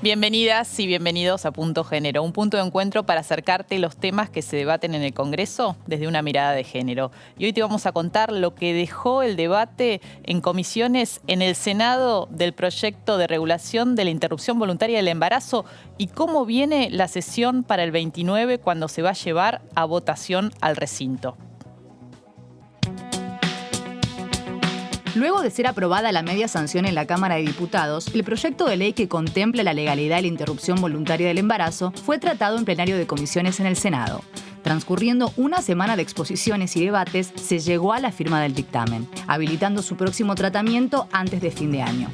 Bienvenidas y bienvenidos a Punto Género, un punto de encuentro para acercarte los temas que se debaten en el Congreso desde una mirada de género. Y hoy te vamos a contar lo que dejó el debate en comisiones en el Senado del proyecto de regulación de la interrupción voluntaria del embarazo y cómo viene la sesión para el 29 cuando se va a llevar a votación al recinto. Luego de ser aprobada la media sanción en la Cámara de Diputados, el proyecto de ley que contempla la legalidad de la interrupción voluntaria del embarazo fue tratado en plenario de comisiones en el Senado. Transcurriendo una semana de exposiciones y debates, se llegó a la firma del dictamen, habilitando su próximo tratamiento antes de fin de año.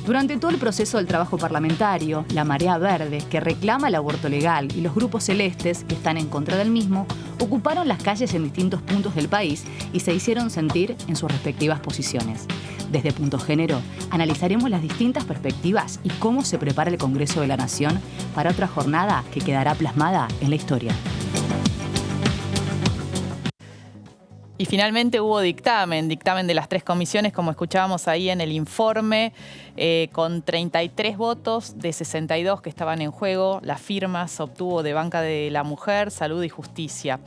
Durante todo el proceso del trabajo parlamentario, la Marea Verde, que reclama el aborto legal, y los grupos celestes, que están en contra del mismo, ocuparon las calles en distintos puntos del país y se hicieron sentir en sus respectivas posiciones. Desde Punto Género, analizaremos las distintas perspectivas y cómo se prepara el Congreso de la Nación para otra jornada que quedará plasmada en la historia. Y finalmente hubo dictamen de las 3 comisiones, como escuchábamos ahí en el informe, con 33 votos de 62 que estaban en juego. Las firmas obtuvo de Banca de la Mujer, Salud y Justicia.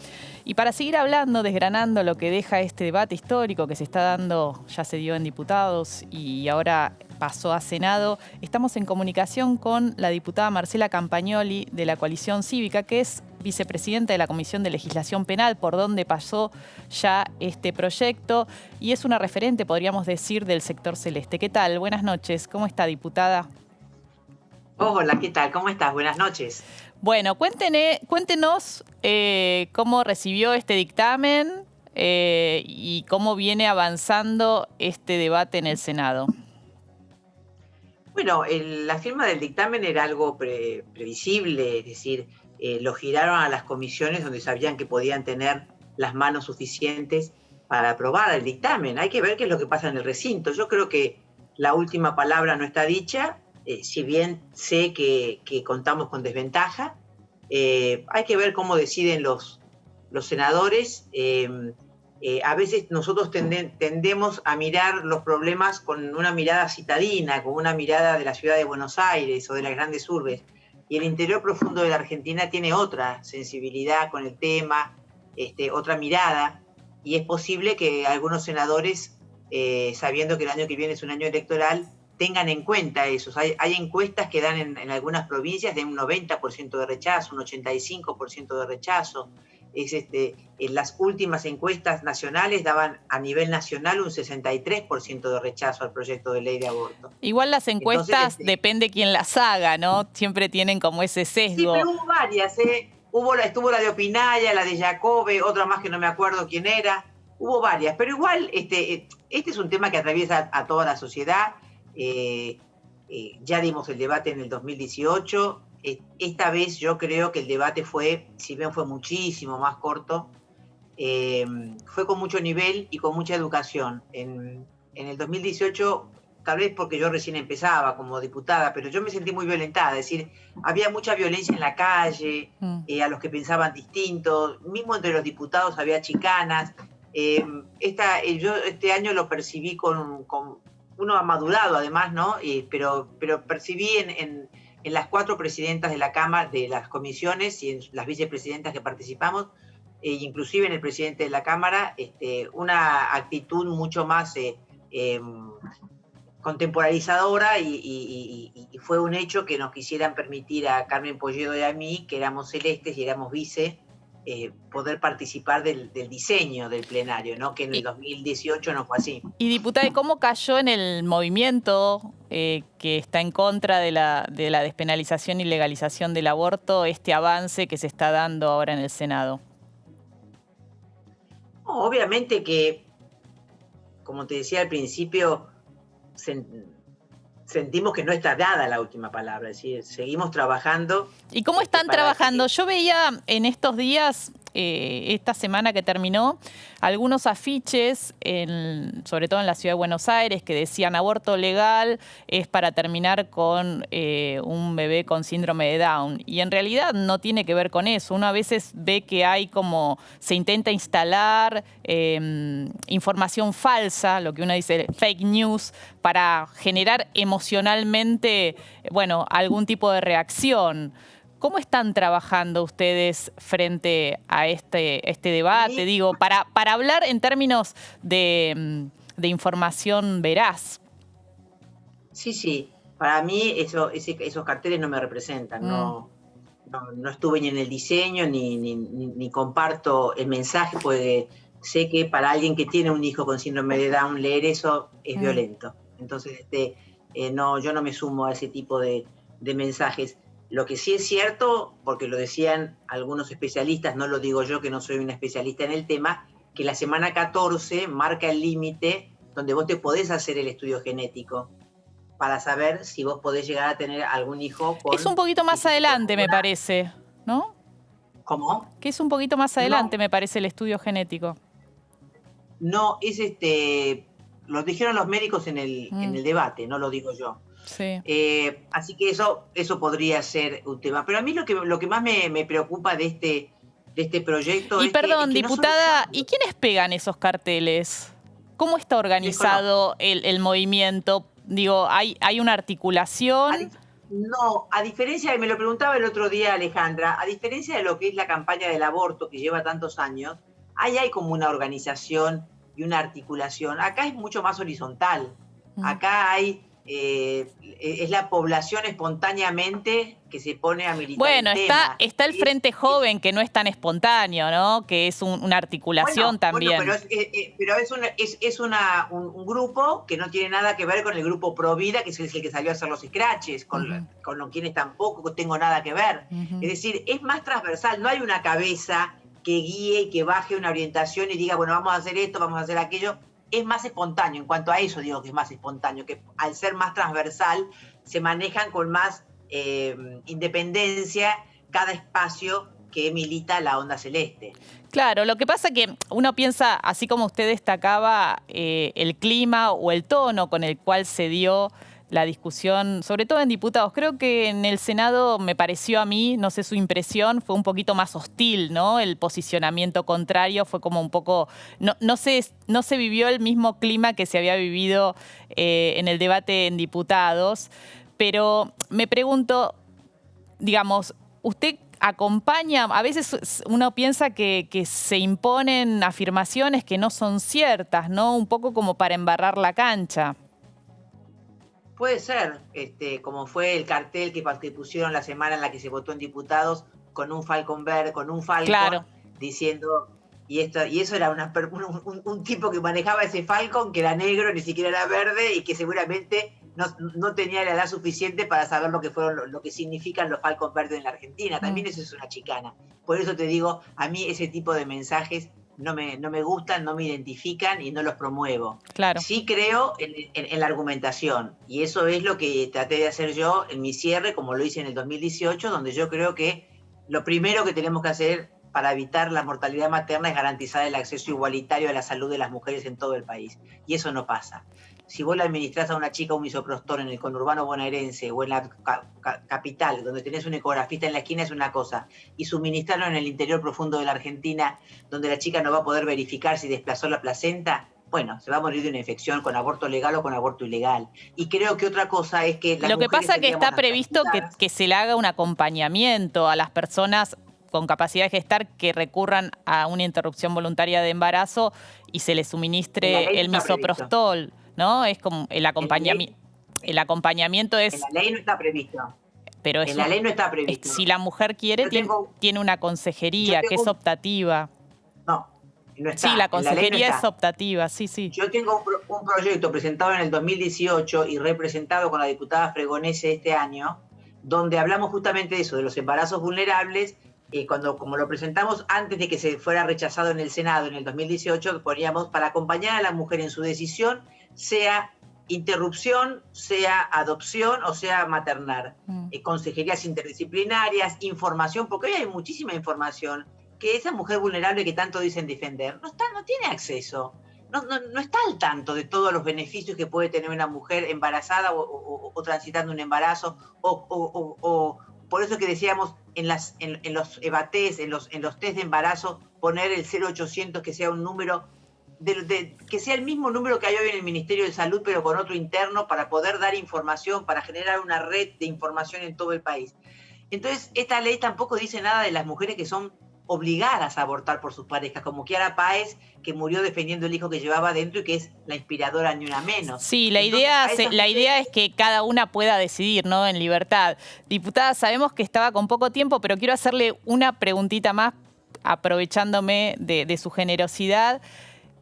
Y para seguir hablando, desgranando lo que deja este debate histórico que se está dando, ya se dio en diputados y ahora pasó a Senado, estamos en comunicación con la diputada Marcela Campagnoli de la Coalición Cívica, que es vicepresidenta de la Comisión de Legislación Penal, por donde pasó ya este proyecto, y es una referente, podríamos decir, del sector celeste. ¿Qué tal? Buenas noches. ¿Cómo está, diputada? Hola, ¿qué tal? ¿Cómo estás? Buenas noches. Bueno, cuéntenos cómo recibió este dictamen y cómo viene avanzando este debate en el Senado. Bueno, la firma del dictamen era algo previsible, es decir, lo giraron a las comisiones donde sabían que podían tener las manos suficientes para aprobar el dictamen. Hay que ver qué es lo que pasa en el recinto. Yo creo que la última palabra no está dicha, si bien sé que contamos con desventaja. Hay que ver cómo deciden los senadores. A veces nosotros tendemos a mirar los problemas con una mirada citadina, con una mirada de la ciudad de Buenos Aires o de las grandes urbes. Y el interior profundo de la Argentina tiene otra sensibilidad con el tema, otra mirada. Y es posible que algunos senadores, sabiendo que el año que viene es un año electoral, tengan en cuenta eso. Hay encuestas que dan en algunas provincias de un 90% de rechazo, un 85% de rechazo. En las últimas encuestas nacionales daban a nivel nacional un 63% de rechazo al proyecto de ley de aborto. Igual las encuestas depende quién las haga, ¿no? Siempre tienen como ese sesgo. Sí, pero hubo varias, ¿eh? Estuvo la de Opinaya, la de Jacobe, otra más que no me acuerdo quién era. Hubo varias, pero igual este es un tema que atraviesa a toda la sociedad. Ya dimos el debate en el 2018. Esta vez yo creo que el debate fue, si bien fue muchísimo más corto, fue con mucho nivel y con mucha educación. En el 2018, tal vez porque yo recién empezaba como diputada, pero yo me sentí muy violentada, es decir, había mucha violencia en la calle, a los que pensaban distinto, mismo entre los diputados había chicanas. Yo este año lo percibí con uno ha madurado además, ¿no? Pero percibí en las 4 presidentas de la Cámara, de las comisiones y en las vicepresidentas que participamos, inclusive en el presidente de la Cámara, una actitud mucho más contemporaneizadora y fue un hecho que nos quisieran permitir a Carmen Polledo y a mí, que éramos celestes y éramos vice, poder participar del diseño del plenario, ¿no? Que en el 2018 no fue así. Y diputada, ¿cómo cayó en el movimiento que está en contra de la despenalización y legalización del aborto este avance que se está dando ahora en el Senado? No, obviamente que, como te decía al principio, sentimos que no está dada la última palabra, es decir, seguimos trabajando. ¿Y cómo están trabajando? Yo veía en estos días esta semana que terminó, algunos afiches, sobre todo en la ciudad de Buenos Aires, que decían aborto legal es para terminar con un bebé con síndrome de Down. Y en realidad no tiene que ver con eso. Uno a veces ve que hay como, se intenta instalar información falsa, lo que uno dice fake news, para generar emocionalmente, bueno, algún tipo de reacción. ¿Cómo están trabajando ustedes frente a este debate? Digo, para hablar en términos de información veraz. Sí. Para mí esos carteles no me representan. No estuve ni en el diseño ni comparto el mensaje, porque sé que para alguien que tiene un hijo con síndrome de Down leer eso es violento. Entonces, yo no me sumo a ese tipo de mensajes. Lo que sí es cierto, porque lo decían algunos especialistas, no lo digo yo que no soy una especialista en el tema, que la semana 14 marca el límite donde vos te podés hacer el estudio genético para saber si vos podés llegar a tener algún hijo con... Es un poquito más adelante, me parece, ¿no? ¿Cómo? Que es un poquito más adelante, me parece, el estudio genético. No, lo dijeron los médicos en el debate, no lo digo yo. Sí. Así que eso podría ser un tema. Pero a mí lo que más me preocupa de este proyecto es perdón, que diputada, no ¿y quiénes pegan esos carteles? ¿Cómo está organizado el movimiento? Digo, ¿hay una articulación? No, a diferencia, me lo preguntaba el otro día Alejandra, a diferencia de lo que es la campaña del aborto que lleva tantos años, ahí hay como una organización y una articulación. Acá es mucho más horizontal. Acá hay... es la población espontáneamente que se pone a militar. Bueno, está el Frente Joven, que no es tan espontáneo, ¿no? Que es una articulación también. Bueno, pero es un grupo que no tiene nada que ver con el grupo Provida, que es el que salió a hacer los scratches, con los quienes tampoco tengo nada que ver. Es decir, es más transversal, no hay una cabeza que guíe y que baje una orientación y diga, bueno, vamos a hacer esto, vamos a hacer aquello. Es más espontáneo, en cuanto a eso digo que es más espontáneo, que al ser más transversal se manejan con más independencia cada espacio que milita la onda celeste. Claro, lo que pasa que uno piensa, así como usted destacaba, el clima o el tono con el cual se dio la discusión, sobre todo en diputados. Creo que en el Senado me pareció a mí, no sé su impresión, fue un poquito más hostil, ¿no? El posicionamiento contrario fue como un poco... No se vivió el mismo clima que se había vivido en el debate en diputados, pero me pregunto, digamos, usted acompaña, a veces uno piensa que se imponen afirmaciones que no son ciertas, ¿no? Un poco como para embarrar la cancha. Puede ser, como fue el cartel que pusieron la semana en la que se votó en diputados con un falcón verde, con un falcón, claro, diciendo, y eso era un tipo que manejaba ese falcón que era negro, ni siquiera era verde, y que seguramente no tenía la edad suficiente para saber lo que significan los falcón verdes en la Argentina. También eso es una chicana. Por eso te digo, a mí ese tipo de mensajes no me gustan, no me identifican y no los promuevo. Claro. Sí creo en la argumentación, y eso es lo que traté de hacer yo en mi cierre, como lo hice en el 2018, donde yo creo que lo primero que tenemos que hacer para evitar la mortalidad materna es garantizar el acceso igualitario a la salud de las mujeres en todo el país. Y eso no pasa. Si vos le administrás a una chica un misoprostol en el conurbano bonaerense o en la capital, donde tenés un ecografista en la esquina, es una cosa. Y suministrarlo en el interior profundo de la Argentina, donde la chica no va a poder verificar si desplazó la placenta, bueno, se va a morir de una infección con aborto legal o con aborto ilegal. Y creo que otra cosa es que... Lo que pasa es que está previsto que se le haga un acompañamiento a las personas con capacidad de gestar que recurran a una interrupción voluntaria de embarazo y se les suministre el misoprostol, ¿no? Es como el acompañamiento. El acompañamiento es... En la ley no está previsto. Pero en la ley no está previsto. Si la mujer quiere, tiene una consejería que es optativa. No está. Sí, la consejería es optativa, sí. Yo tengo un proyecto presentado en el 2018 y representado con la diputada Fregonese este año, donde hablamos justamente de eso, de los embarazos vulnerables. Como lo presentamos antes de que se fuera rechazado en el Senado en el 2018, poníamos para acompañar a la mujer en su decisión, sea interrupción, sea adopción o sea maternar. Consejerías interdisciplinarias, información, porque hoy hay muchísima información que esa mujer vulnerable que tanto dicen defender no tiene acceso, no está al tanto de todos los beneficios que puede tener una mujer embarazada o transitando un embarazo, o por eso que decíamos en los EBATES, en los test de embarazo, poner el 0800 que sea un número, que sea el mismo número que hay hoy en el Ministerio de Salud, pero con otro interno, para poder dar información, para generar una red de información en todo el país. Entonces, esta ley tampoco dice nada de las mujeres que son obligadas a abortar por sus parejas, como Kiara Páez, que murió defendiendo el hijo que llevaba dentro y que es la inspiradora Ni Una Menos. Sí, la idea es que cada una pueda decidir, ¿no? En libertad. Diputada, sabemos que estaba con poco tiempo, pero quiero hacerle una preguntita más, aprovechándome de su generosidad.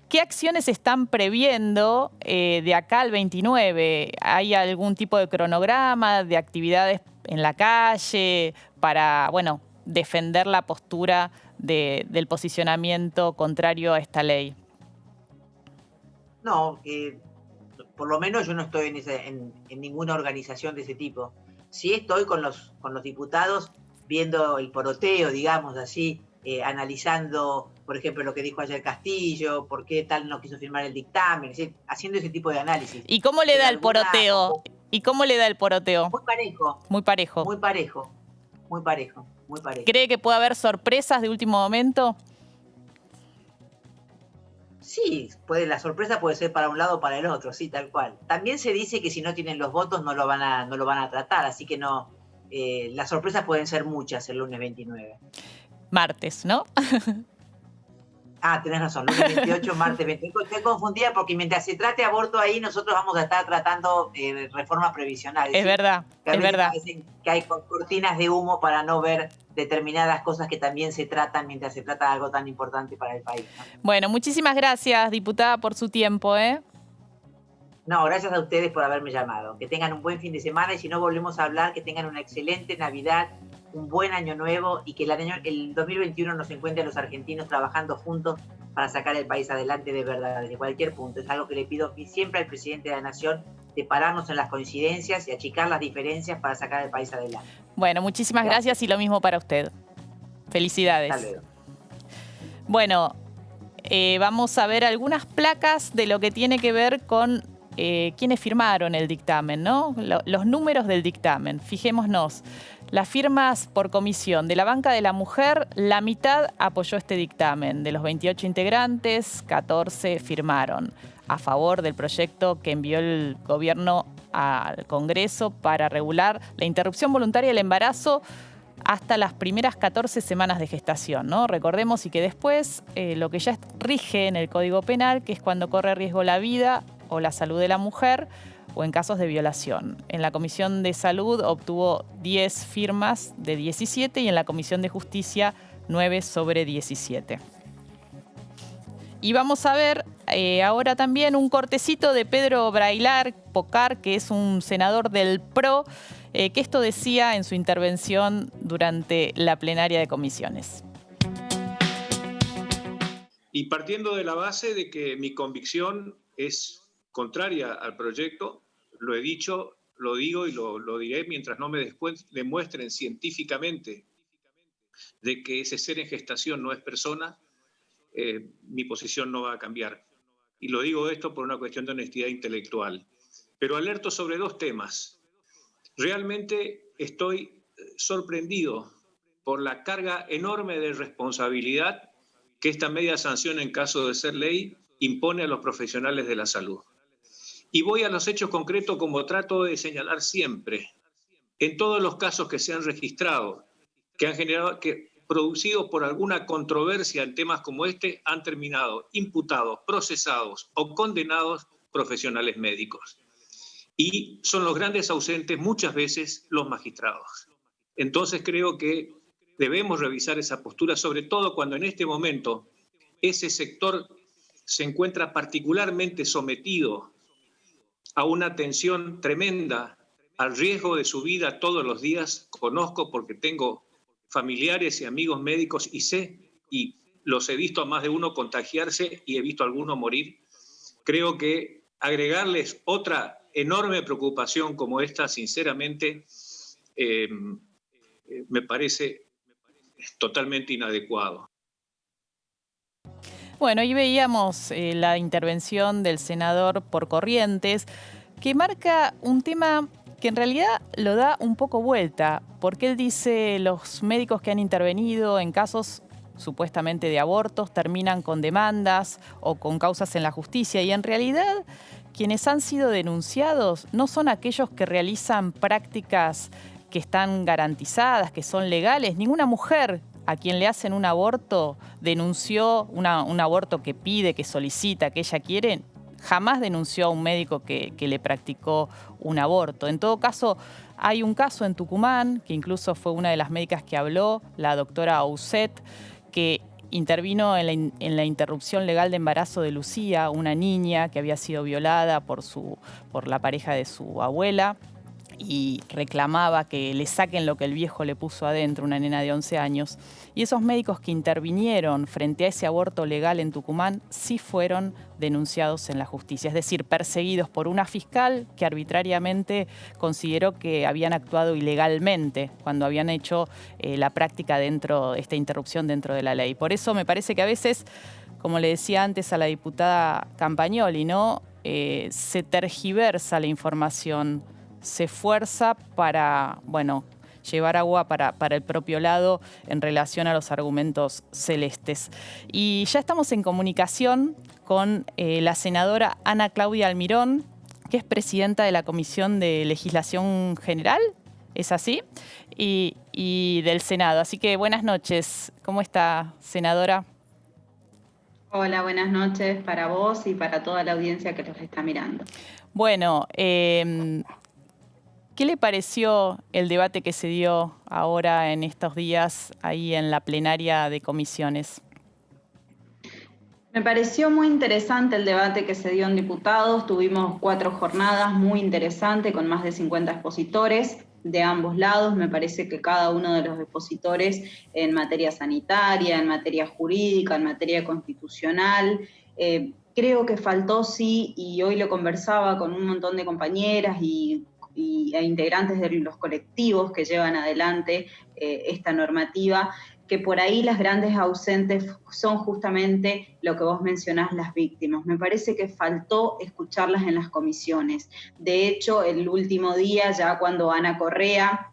¿Qué acciones están previendo de acá al 29? ¿Hay algún tipo de cronograma, de actividades en la calle para, bueno, defender la postura del posicionamiento contrario a esta ley? No, por lo menos yo no estoy en ninguna organización de ese tipo. Sí estoy con los diputados viendo el poroteo, digamos así, analizando, por ejemplo, lo que dijo ayer Castillo, por qué tal no quiso firmar el dictamen, es decir, haciendo ese tipo de análisis. ¿Y cómo le da el poroteo? ¿Y cómo le da el poroteo? Muy parejo. Muy parejo. Muy parejo. Muy parejo. Muy parejo. ¿Cree que puede haber sorpresas de último momento? Sí, la sorpresa puede ser para un lado o para el otro, sí, tal cual. También se dice que si no tienen los votos no lo van a tratar, así que no. Las sorpresas pueden ser muchas el lunes 29. Martes, ¿no? Tenés razón, lunes 28, martes 28. Estoy confundida porque mientras se trate aborto ahí, nosotros vamos a estar tratando reformas previsionales. Es verdad, es verdad. Que hay cortinas de humo para no ver determinadas cosas que también se tratan mientras se trata de algo tan importante para el país, ¿no? Bueno, muchísimas gracias, diputada, por su tiempo, ¿eh? No, gracias a ustedes por haberme llamado. Que tengan un buen fin de semana y si no volvemos a hablar, que tengan una excelente Navidad, un buen año nuevo y que el 2021 nos encuentre a los argentinos trabajando juntos para sacar el país adelante de verdad, desde cualquier punto. Es algo que le pido siempre al presidente de la Nación, de pararnos en las coincidencias y achicar las diferencias para sacar el país adelante. Bueno, muchísimas gracias y lo mismo para usted. Felicidades. Hasta luego. Bueno, vamos a ver algunas placas de lo que tiene que ver con quienes firmaron el dictamen, ¿no? Los números del dictamen. Fijémonos. Las firmas por comisión de la banca de la mujer, la mitad apoyó este dictamen. De los 28 integrantes, 14 firmaron a favor del proyecto que envió el gobierno al Congreso para regular la interrupción voluntaria del embarazo hasta las primeras 14 semanas de gestación, ¿no? Recordemos y que después lo que ya rige en el Código Penal, que es cuando corre riesgo la vida o la salud de la mujer, o en casos de violación. En la Comisión de Salud obtuvo 10 firmas de 17 y en la Comisión de Justicia 9 sobre 17. Y vamos a ver ahora también un cortecito de Pedro Brailar Pocar, que es un senador del PRO, que esto decía en su intervención durante la plenaria de comisiones. Y partiendo de la base de que mi convicción es contraria al proyecto, lo he dicho, lo digo y lo diré mientras no me demuestren científicamente de que ese ser en gestación no es persona, mi posición no va a cambiar. Y lo digo esto por una cuestión de honestidad intelectual. Pero alerto sobre dos temas. Realmente estoy sorprendido por la carga enorme de responsabilidad que esta media sanción, en caso de ser ley, impone a los profesionales de la salud. Y voy a los hechos concretos como trato de señalar siempre. En todos los casos que se han registrado, que han generado, producidos por alguna controversia en temas como este, han terminado imputados, procesados o condenados profesionales médicos. Y son los grandes ausentes muchas veces los magistrados. Entonces creo que debemos revisar esa postura, sobre todo cuando en este momento ese sector se encuentra particularmente sometido a una tensión tremenda, al riesgo de su vida todos los días. Conozco porque tengo familiares y amigos médicos y sé, y los he visto a más de uno contagiarse y he visto a alguno morir. Creo que agregarles otra enorme preocupación como esta, sinceramente, me parece totalmente inadecuado. Bueno, ahí veíamos la intervención del senador por Corrientes, que marca un tema que en realidad lo da un poco vuelta, porque él dice los médicos que han intervenido en casos supuestamente de abortos terminan con demandas o con causas en la justicia, y en realidad quienes han sido denunciados no son aquellos que realizan prácticas que están garantizadas, que son legales. Ninguna mujer a quien le hacen un aborto denunció un aborto que pide, que solicita, que ella quiere. Jamás denunció a un médico que le practicó un aborto. En todo caso, hay un caso en Tucumán, que incluso fue una de las médicas que habló, la doctora Auset, que intervino en la interrupción legal de embarazo de Lucía, una niña que había sido violada por la pareja de su abuela, y reclamaba que le saquen lo que el viejo le puso adentro, una nena de 11 años. Y esos médicos que intervinieron frente a ese aborto legal en Tucumán sí fueron denunciados en la justicia, es decir, perseguidos por una fiscal que arbitrariamente consideró que habían actuado ilegalmente cuando habían hecho la práctica esta interrupción dentro de la ley. Por eso me parece que a veces, como le decía antes a la diputada Campagnoli, ¿no? Se tergiversa la información, se esfuerza para, llevar agua para el propio lado en relación a los argumentos celestes. Y ya estamos en comunicación con la senadora Ana Claudia Almirón, que es presidenta de la Comisión de Legislación General, ¿es así? Y del Senado. Así que buenas noches. ¿Cómo está, senadora? Hola, buenas noches para vos y para toda la audiencia que los está mirando. Bueno, ¿qué le pareció el debate que se dio ahora en estos días ahí en la plenaria de comisiones? Me pareció muy interesante el debate que se dio en diputados. Tuvimos 4 jornadas muy interesantes con más de 50 expositores de ambos lados. Me parece que cada uno de los expositores en materia sanitaria, en materia jurídica, en materia constitucional, creo que faltó, sí, y hoy lo conversaba con un montón de compañeras e integrantes de los colectivos que llevan adelante esta normativa, que por ahí las grandes ausentes son justamente lo que vos mencionás, las víctimas. Me parece que faltó escucharlas en las comisiones. De hecho, el último día, ya cuando Ana Correa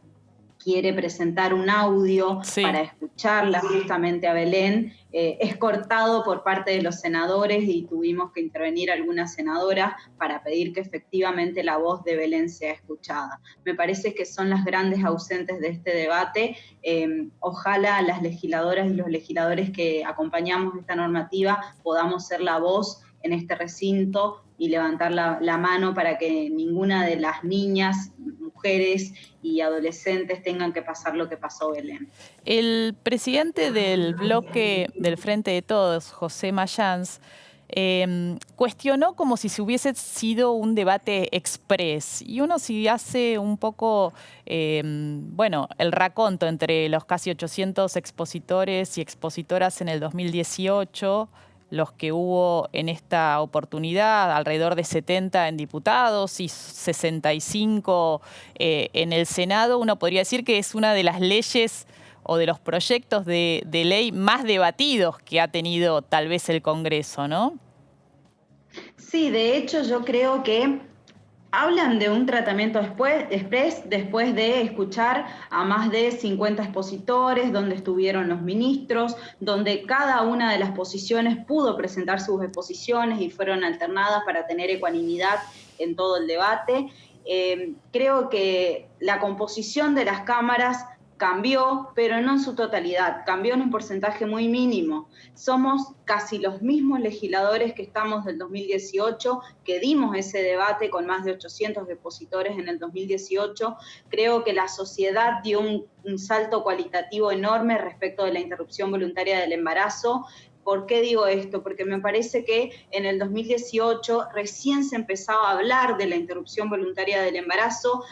quiere presentar un audio para escucharla justamente a Belén, es cortado por parte de los senadores y tuvimos que intervenir algunas senadoras para pedir que efectivamente la voz de Belén sea escuchada. Me parece que son las grandes ausentes de este debate. Ojalá las legisladoras y los legisladores que acompañamos esta normativa podamos ser la voz en este recinto y levantar la mano para que ninguna de las niñas, mujeres y adolescentes tengan que pasar lo que pasó Belén. El presidente del bloque del Frente de Todos, José Mayans, cuestionó como si se hubiese sido un debate express. Y uno, si hace un poco, el raconto entre los casi 800 expositores y expositoras en el 2018, los que hubo en esta oportunidad, alrededor de 70 en diputados y 65 en el Senado, uno podría decir que es una de las leyes o de los proyectos de ley más debatidos que ha tenido tal vez el Congreso, ¿no? Sí, de hecho yo creo que hablan de un tratamiento express después de escuchar a más de 50 expositores, donde estuvieron los ministros, donde cada una de las posiciones pudo presentar sus exposiciones y fueron alternadas para tener ecuanimidad en todo el debate. Creo que la composición de las cámaras cambió, pero no en su totalidad, cambió en un porcentaje muy mínimo. Somos casi los mismos legisladores que estamos del 2018, que dimos ese debate con más de 800 expositores en el 2018. Creo que la sociedad dio un salto cualitativo enorme respecto de la interrupción voluntaria del embarazo. ¿Por qué digo esto? Porque me parece que en el 2018 recién se empezaba a hablar de la interrupción voluntaria del embarazo,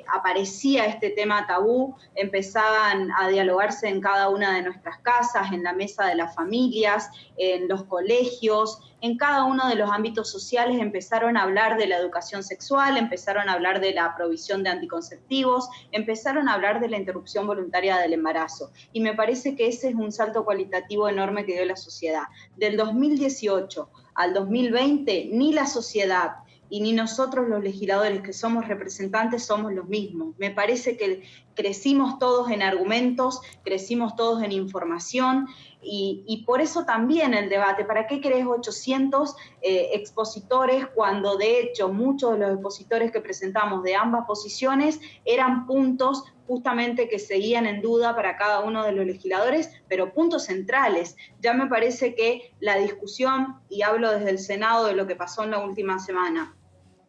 aparecía este tema tabú, empezaban a dialogarse en cada una de nuestras casas, en la mesa de las familias, en los colegios, en cada uno de los ámbitos sociales empezaron a hablar de la educación sexual, empezaron a hablar de la provisión de anticonceptivos, empezaron a hablar de la interrupción voluntaria del embarazo. Y me parece que ese es un salto cualitativo enorme que dio la sociedad. Del 2018 al 2020, ni la sociedad y ni nosotros los legisladores que somos representantes somos los mismos. Me parece que crecimos todos en argumentos, crecimos todos en información y por eso también el debate. ¿Para qué querés 800 expositores cuando de hecho muchos de los expositores que presentamos de ambas posiciones eran puntos justamente que seguían en duda para cada uno de los legisladores, pero puntos centrales? Ya me parece que la discusión, y hablo desde el Senado de lo que pasó en la última semana,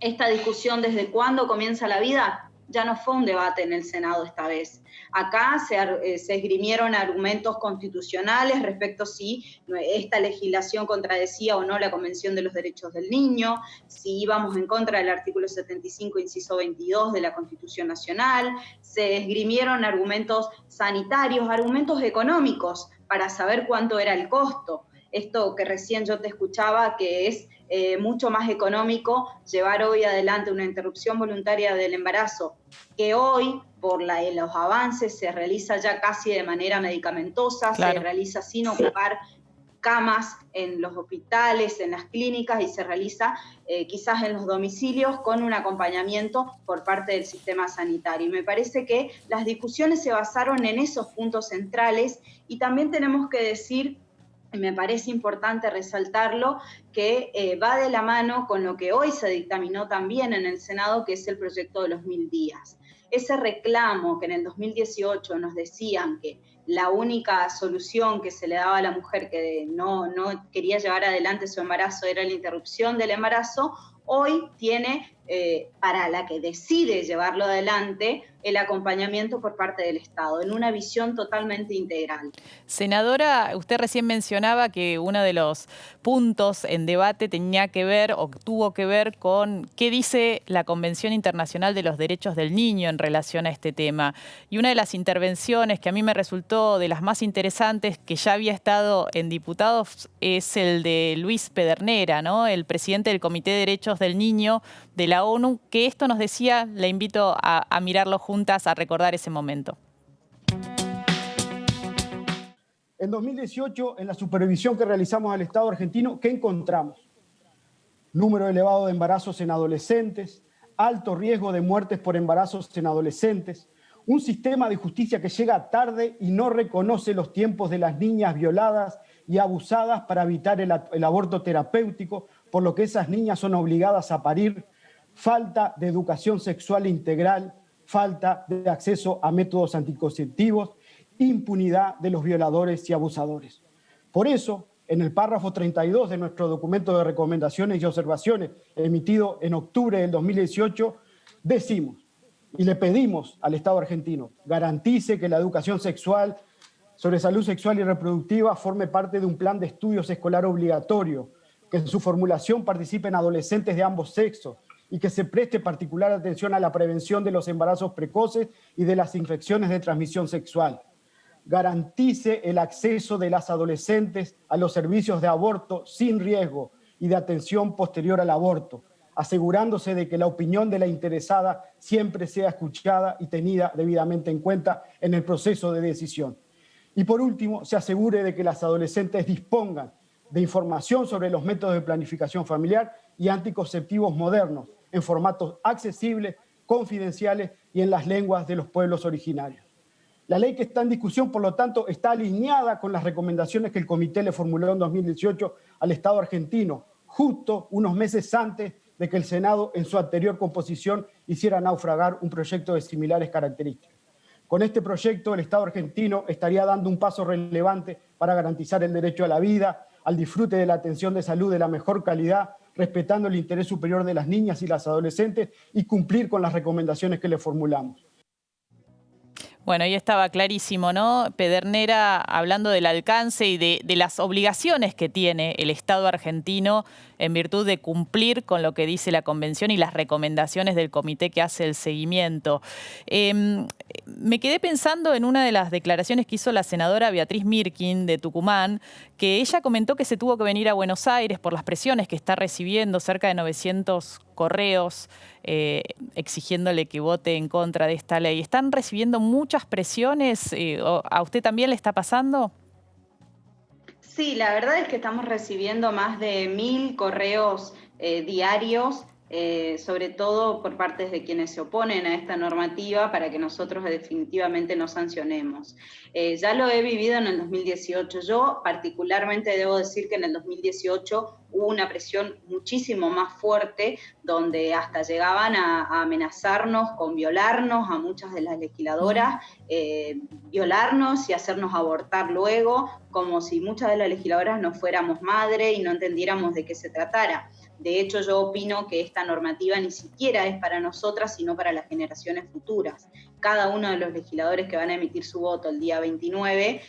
esta discusión desde cuándo comienza la vida, ya no fue un debate en el Senado esta vez. Acá se esgrimieron argumentos constitucionales respecto a si esta legislación contradecía o no la Convención de los Derechos del Niño, si íbamos en contra del artículo 75, inciso 22 de la Constitución Nacional, se esgrimieron argumentos sanitarios, argumentos económicos para saber cuánto era el costo. Esto que recién yo te escuchaba, que es mucho más económico llevar hoy adelante una interrupción voluntaria del embarazo, que hoy, por los avances, se realiza ya casi de manera medicamentosa, claro. Se realiza sin ocupar camas en los hospitales, en las clínicas, y se realiza quizás en los domicilios con un acompañamiento por parte del sistema sanitario. Y me parece que las discusiones se basaron en esos puntos centrales, y también tenemos que decir, y me parece importante resaltarlo, que va de la mano con lo que hoy se dictaminó también en el Senado, que es el proyecto de los 1000 días. Ese reclamo que en el 2018 nos decían que la única solución que se le daba a la mujer que no quería llevar adelante su embarazo era la interrupción del embarazo, hoy tiene, para la que decide llevarlo adelante, el acompañamiento por parte del Estado, en una visión totalmente integral. Senadora, usted recién mencionaba que uno de los puntos en debate tenía que ver o tuvo que ver con qué dice la Convención Internacional de los Derechos del Niño en relación a este tema. Y una de las intervenciones que a mí me resultó de las más interesantes, que ya había estado en diputados, es el de Luis Pedernera, ¿no? El presidente del Comité de Derechos del Niño de la ONU, que esto nos decía, le invito a mirarlo juntas, a recordar ese momento. En 2018, en la supervisión que realizamos al Estado argentino, ¿qué encontramos? Número elevado de embarazos en adolescentes, alto riesgo de muertes por embarazos en adolescentes, un sistema de justicia que llega tarde y no reconoce los tiempos de las niñas violadas y abusadas para evitar el aborto terapéutico, por lo que esas niñas son obligadas a parir, falta de educación sexual integral, falta de acceso a métodos anticonceptivos, impunidad de los violadores y abusadores. Por eso, en el párrafo 32 de nuestro documento de recomendaciones y observaciones emitido en octubre del 2018, decimos y le pedimos al Estado argentino: garantice que la educación sexual sobre salud sexual y reproductiva forme parte de un plan de estudios escolar obligatorio, que en su formulación participen adolescentes de ambos sexos, y que se preste particular atención a la prevención de los embarazos precoces y de las infecciones de transmisión sexual. Garantice el acceso de las adolescentes a los servicios de aborto sin riesgo y de atención posterior al aborto, asegurándose de que la opinión de la interesada siempre sea escuchada y tenida debidamente en cuenta en el proceso de decisión. Y por último, se asegure de que las adolescentes dispongan de información sobre los métodos de planificación familiar y anticonceptivos modernos, en formatos accesibles, confidenciales y en las lenguas de los pueblos originarios. La ley que está en discusión, por lo tanto, está alineada con las recomendaciones que el Comité le formuló en 2018 al Estado argentino, justo unos meses antes de que el Senado, en su anterior composición, hiciera naufragar un proyecto de similares características. Con este proyecto, el Estado argentino estaría dando un paso relevante para garantizar el derecho a la vida, al disfrute de la atención de salud de la mejor calidad, respetando el interés superior de las niñas y las adolescentes y cumplir con las recomendaciones que le formulamos. Bueno, ahí estaba clarísimo, ¿no? Pedernera hablando del alcance y de las obligaciones que tiene el Estado argentino en virtud de cumplir con lo que dice la Convención y las recomendaciones del comité que hace el seguimiento. Me quedé pensando en una de las declaraciones que hizo la senadora Beatriz Mirkin de Tucumán, que ella comentó que se tuvo que venir a Buenos Aires por las presiones que está recibiendo, cerca de 900 correos exigiéndole que vote en contra de esta ley. ¿Están recibiendo muchas presiones? ¿A usted también le está pasando? Sí, la verdad es que estamos recibiendo más de 1000 correos diarios, sobre todo por parte de quienes se oponen a esta normativa para que nosotros definitivamente no sancionemos. Ya lo he vivido en el 2018. Yo particularmente debo decir que en el 2018 hubo una presión muchísimo más fuerte, donde hasta llegaban a amenazarnos con violarnos a muchas de las legisladoras, violarnos y hacernos abortar luego, como si muchas de las legisladoras no fuéramos madre y no entendiéramos de qué se tratara. De hecho, yo opino que esta normativa ni siquiera es para nosotras, sino para las generaciones futuras. Cada uno de los legisladores que van a emitir su voto el día 29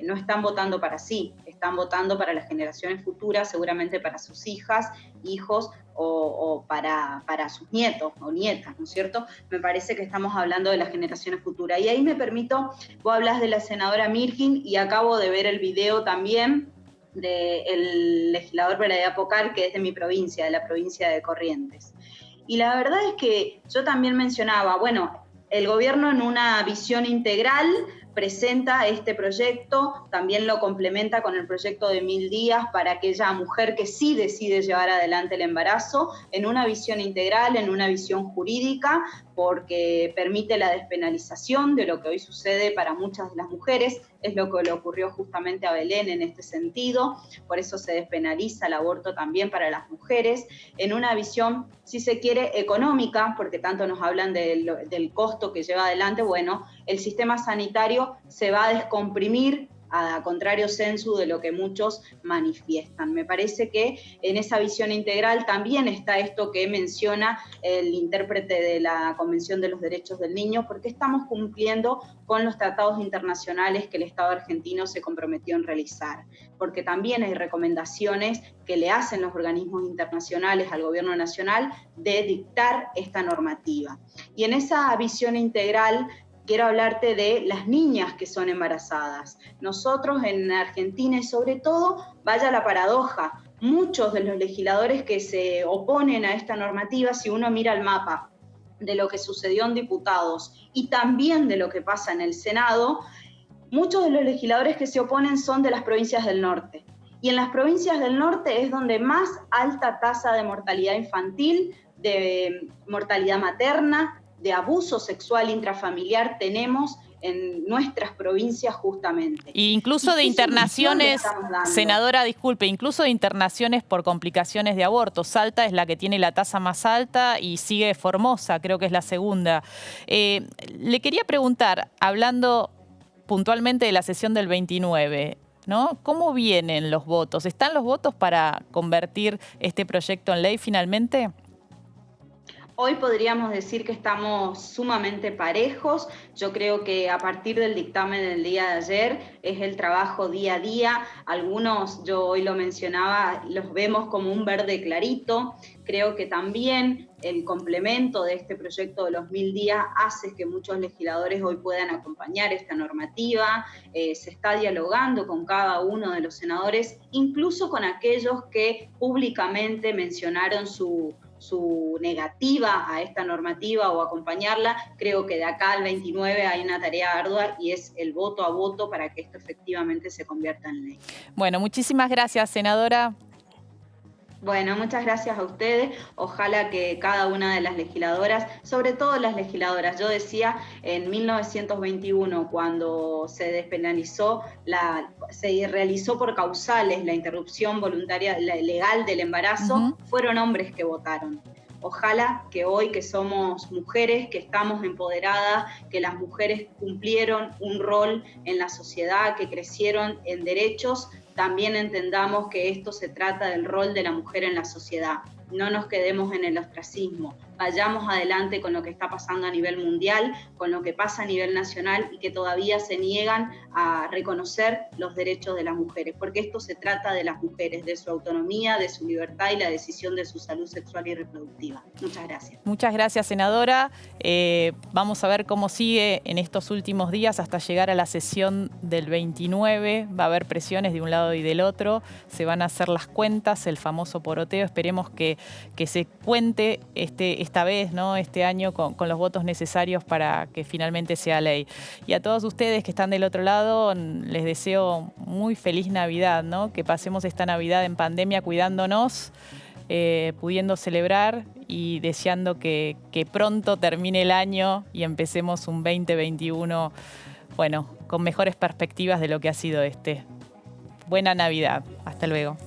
no están votando para sí, están votando para las generaciones futuras, seguramente para sus hijas, hijos o para sus nietos o nietas, ¿no es cierto? Me parece que estamos hablando de las generaciones futuras. Y ahí me permito, vos hablas de la senadora Mirkin y acabo de ver el video también del legislador Peladía Pocar, que es de mi provincia, de la provincia de Corrientes. Y la verdad es que yo también mencionaba, bueno, el gobierno en una visión integral presenta este proyecto, también lo complementa con el proyecto de 1000 días para aquella mujer que sí decide llevar adelante el embarazo, en una visión integral, en una visión jurídica, porque permite la despenalización de lo que hoy sucede para muchas de las mujeres, es lo que le ocurrió justamente a Belén en este sentido, por eso se despenaliza el aborto también para las mujeres, en una visión, si se quiere, económica, porque tanto nos hablan del costo que lleva adelante, bueno, el sistema sanitario se va a descomprimir, a contrario sensu de lo que muchos manifiestan. Me parece que en esa visión integral también está esto que menciona el intérprete de la Convención de los Derechos del Niño, porque estamos cumpliendo con los tratados internacionales que el Estado argentino se comprometió en realizar, porque también hay recomendaciones que le hacen los organismos internacionales al gobierno nacional de dictar esta normativa. Y en esa visión integral quiero hablarte de las niñas que son embarazadas. Nosotros en Argentina y sobre todo, vaya la paradoja, muchos de los legisladores que se oponen a esta normativa, si uno mira el mapa de lo que sucedió en diputados y también de lo que pasa en el Senado, muchos de los legisladores que se oponen son de las provincias del norte. Y en las provincias del norte es donde más alta tasa de mortalidad infantil, de mortalidad materna, de abuso sexual intrafamiliar tenemos en nuestras provincias justamente. E incluso de internaciones, senadora, disculpe, incluso de internaciones por complicaciones de aborto. Salta es la que tiene la tasa más alta y sigue Formosa, creo que es la segunda. Le quería preguntar, hablando puntualmente de la sesión del 29, ¿no? ¿Cómo vienen los votos? ¿Están los votos para convertir este proyecto en ley finalmente? Hoy podríamos decir que estamos sumamente parejos. Yo creo que a partir del dictamen del día de ayer es el trabajo día a día. Algunos, yo hoy lo mencionaba, los vemos como un verde clarito. Creo que también el complemento de este proyecto de los 1000 días hace que muchos legisladores hoy puedan acompañar esta normativa. Se está dialogando con cada uno de los senadores, incluso con aquellos que públicamente mencionaron su negativa a esta normativa o acompañarla. Creo que de acá al 29 hay una tarea ardua y es el voto a voto para que esto efectivamente se convierta en ley. Bueno, muchísimas gracias, senadora. Bueno, muchas gracias a ustedes. Ojalá que cada una de las legisladoras, sobre todo las legisladoras, yo decía en 1921, cuando se despenalizó, se realizó por causales la interrupción voluntaria legal del embarazo, fueron hombres que votaron. Ojalá que hoy que somos mujeres, que estamos empoderadas, que las mujeres cumplieron un rol en la sociedad, que crecieron en derechos, también entendamos que esto se trata del rol de la mujer en la sociedad. No nos quedemos en el ostracismo. vayamos adelante con lo que está pasando a nivel mundial, con lo que pasa a nivel nacional y que todavía se niegan a reconocer los derechos de las mujeres, porque esto se trata de las mujeres, de su autonomía, de su libertad y la decisión de su salud sexual y reproductiva. Muchas gracias. Muchas gracias, senadora. Vamos a ver cómo sigue en estos últimos días hasta llegar a la sesión del 29. Va a haber presiones de un lado y del otro. Se van a hacer las cuentas, el famoso poroteo. Esperemos que se cuente esta vez, ¿no? Este año con los votos necesarios para que finalmente sea ley. Y a todos ustedes que están del otro lado, les deseo muy feliz Navidad, ¿no? Que pasemos esta Navidad en pandemia cuidándonos, pudiendo celebrar y deseando que pronto termine el año y empecemos un 2021, bueno, con mejores perspectivas de lo que ha sido este. Buena Navidad. Hasta luego.